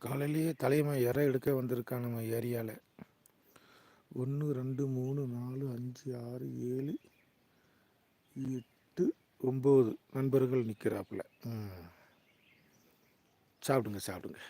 காலையிலேயே தலைமை இறை எடுக்க வந்திருக்கான் நம்ம ஏரியாவில். 1 2 3 4 5 6 7 8 9 நண்பர்கள் நிற்கிறாப்புல. சாப்பிடுங்க சாப்பிடுங்க.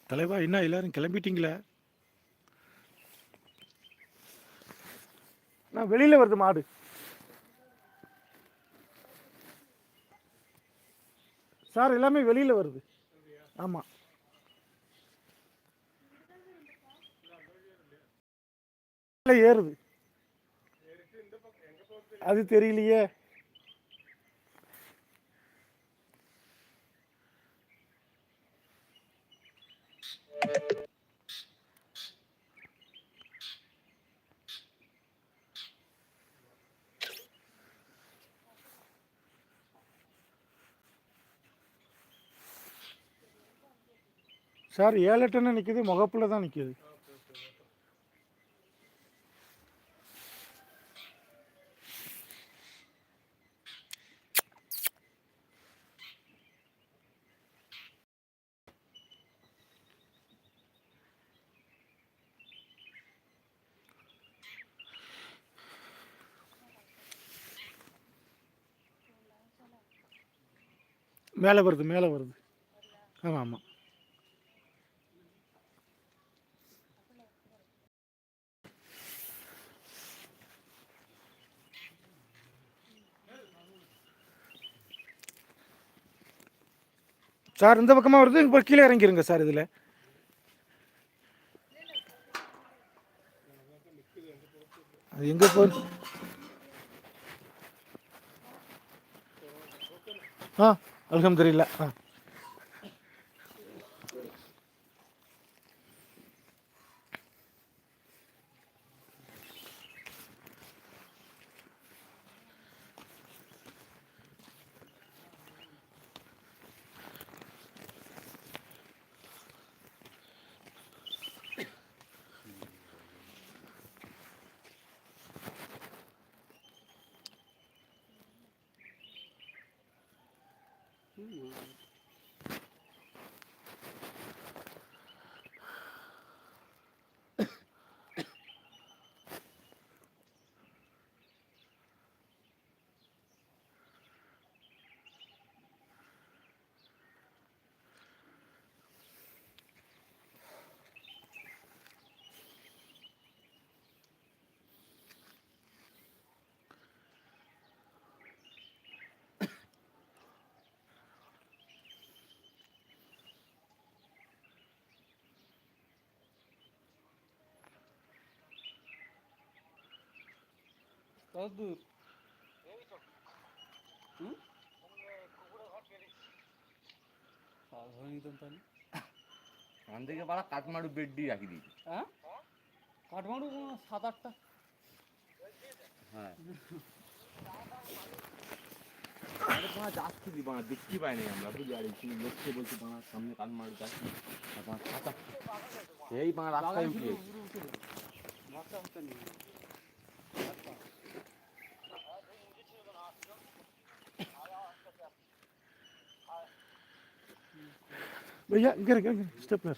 தலைவா, என்ன எல்லாரும் கிளம்பிட்டீங்களா? நான் வெளியில வருது மாடு. சார், எல்லாமே வெளியில வருது. ஆமா, ஏறுது. அது தெரியலையே. சார், 7 டன்னு நிற்குது, முகப்புல தான் நிற்குது. மேலே வருது, மேலே வருது. ஆமாம் ஆமாம். சார், இந்த பக்கமாக வருது. இப்போ கீழே இறங்கிருங்க சார். இதில் அது எங்கே போகுது? அல்ஹம்துலில்லாஹ். দূর থেকে পাড়া কাঠমারু বেড দিয়ে রাখি দিয়েছি। হ্যাঁ কাঠমান্ডু 7-8টা। হ্যাঁ তোমার যাচ্ছি দি বানা দেখতে পাইনি আমরা বুঝলি, আর তুমি দেখতে বলছি বানার সামনে কাঠমারু যাচ্ছি এই বানা রাস্তায় উঠে भैया गिर गिर स्टेप पर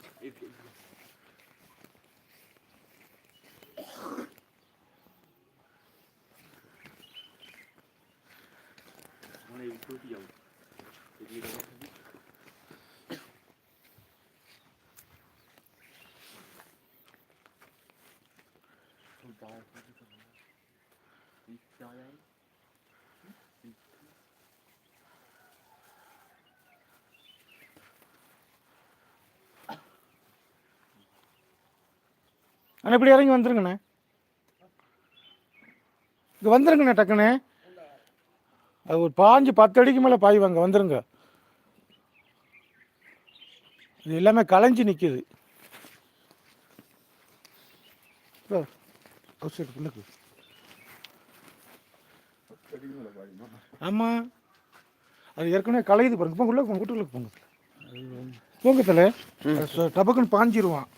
அண்ணா இப்படி இறங்கி வந்துருங்கண்ணே, இங்கே வந்துருங்கண்ணே டக்குண்ணே. அது ஒரு 5-10 அடிக்கு மேலே பாய்வாங்க, வந்துருங்க. இது எல்லாமே களைஞ்சி நிற்கிது. பிள்ளைக்கு ஆமாம், அது ஏற்கனவே களையுது பாருங்க. போங்க உள்ள போங்க, வீட்டுக்குள்ள போங்க போங்க தலை, டபக்குன்னு பாஞ்சிருவான்.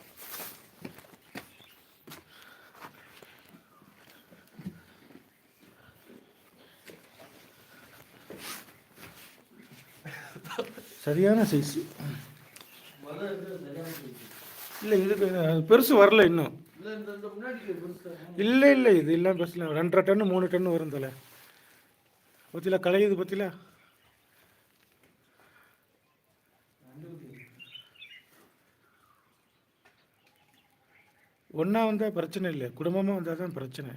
சரியான சைஸ் இல்லை, இதுக்கு பெருசு வரல இன்னும். இல்லை இல்லை, இது எல்லாம் பெருசு 2.5 டன் 3 டன் வரும் தலை. பத்தில களையுது பத்தில. ஒன்றா வந்தால் பிரச்சனை இல்லை, குடும்பமாக வந்தால் தான் பிரச்சனை.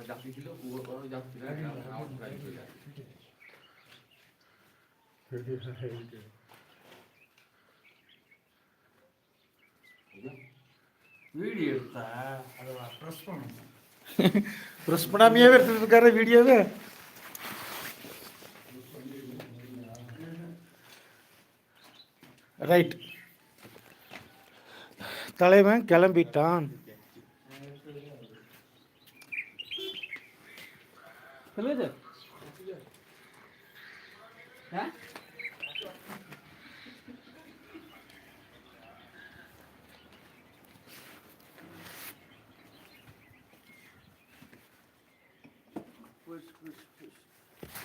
যাত্রী ছিল যাত্রীরা வீடியோ எடுத்தா அதை ப்ரெஸ் பண்ணணும். ப்ரெஸ் பண்ணாமையே எடுத்துட்டு இருக்காரு வீடியோவை. ரைட், தலைவன் கிளம்பிட்டான்.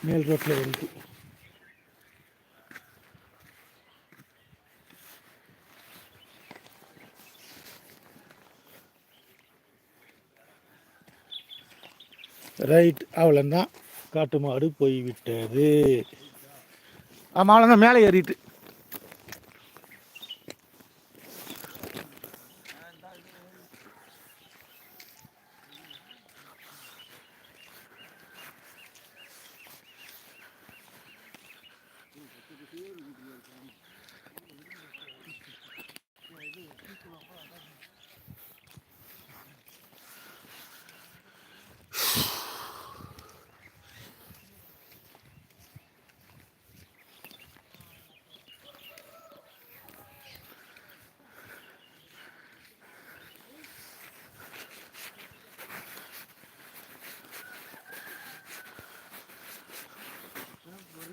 மேல் ரோட்டில் வந்து ரைட், அவ்வளோந்தான். காட்டு மாடு போய்விட்டது. ஆமாம், அவ்வளோதான், மேலே ஏறிட்டு.